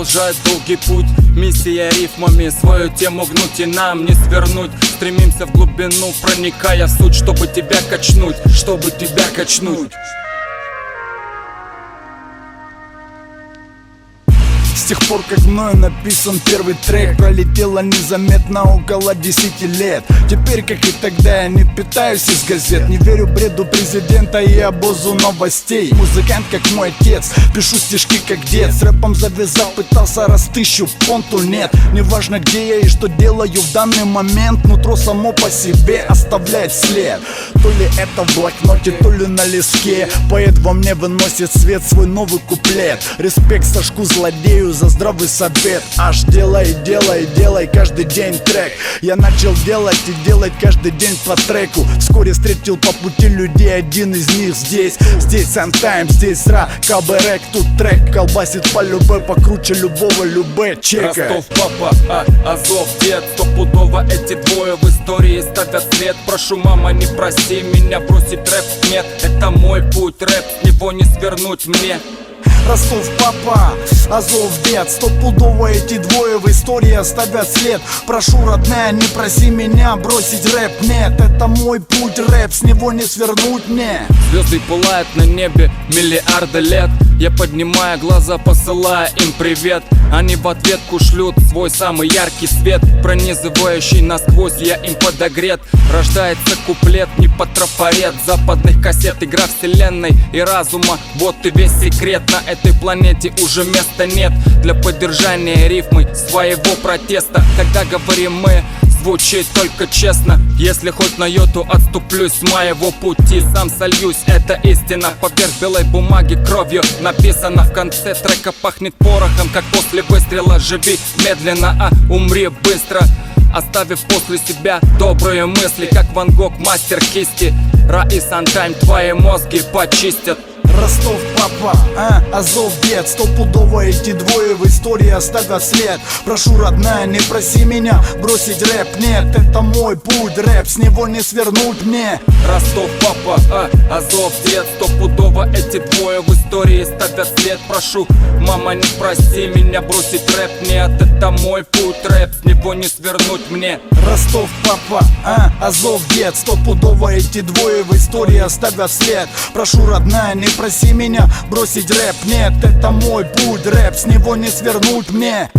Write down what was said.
продолжать долгий путь. Миссия рифмами свою тему гнуть и нам не свернуть. Стремимся в глубину, проникая в суть, чтобы тебя качнуть, чтобы тебя качнуть. С тех пор, как мною написан первый трек, пролетело незаметно около 10 лет. Теперь, как и тогда, я не питаюсь из газет, не верю бреду президента и обозу новостей. Музыкант, как мой отец, пишу стишки, как дед. С рэпом завязал, пытался растыщу, понту нет. Неважно, где я и что делаю в данный момент, нутро само по себе оставляет след. То ли это в блокноте, то ли на листке. Поэт во мне выносит в свет свой новый куплет. Респект Сашку злодею за здравый совет. Аж делай, делай, делай каждый день трек. Я начал делать и делать каждый день по треку. Вскоре встретил по пути людей, один из них здесь. Здесь Сантайм, здесь Ра, Каберек. Тут трек колбасит по любой, покруче любого любэ чека. Ростов папа, Азов дед. Стопудово эти двое в истории ставят след. Прошу, мама, не проси меня бросить рэп. Нет, это мой путь, рэп, с него не свернуть мне. Ростов папа, Азов дед. Стопудово эти двое в истории оставят след. Прошу, родная, не проси меня бросить рэп. Нет, это мой путь, рэп, с него не свернуть мне. Звезды пылают на небе миллиарды лет. Я поднимаю глаза, посылая им привет. Они в ответку шлют свой самый яркий свет, пронизывающий насквозь, я им подогрет. Рождается куплет не по трафарет западных кассет. Игра вселенной и разума, вот и весь секрет. На этой планете уже места нет для поддержания рифмы своего протеста. Когда говорим мы, звучит только честно. Если хоть на йоту отступлюсь с моего пути, сам сольюсь, это истина. Поверх белой бумаги кровью написано. В конце трека пахнет порохом, как после выстрела. Живи медленно, а умри быстро, оставив после себя добрые мысли. Как Ван Гог, мастер кисти. Ра и Сантайм твои мозги почистят. Ростов папа, Азов дед. Стопудово эти двое в истории оставят след. Прошу, родная, не проси меня бросить рэп. Нет, это мой путь, рэп, с него не свернуть мне. Ростов папа, Азов дед. Стопудово эти двое в истории ставят след. Прошу, мама, не проси меня бросить рэп. Нет, это мой путь, рэп, с него не свернуть мне. Ростов папа, Азов дед. Стопудово эти двое в истории оставят след. Прошу, родная, не проси меня бросить рэп. Нет, это мой путь, рэп, с него не свернуть мне.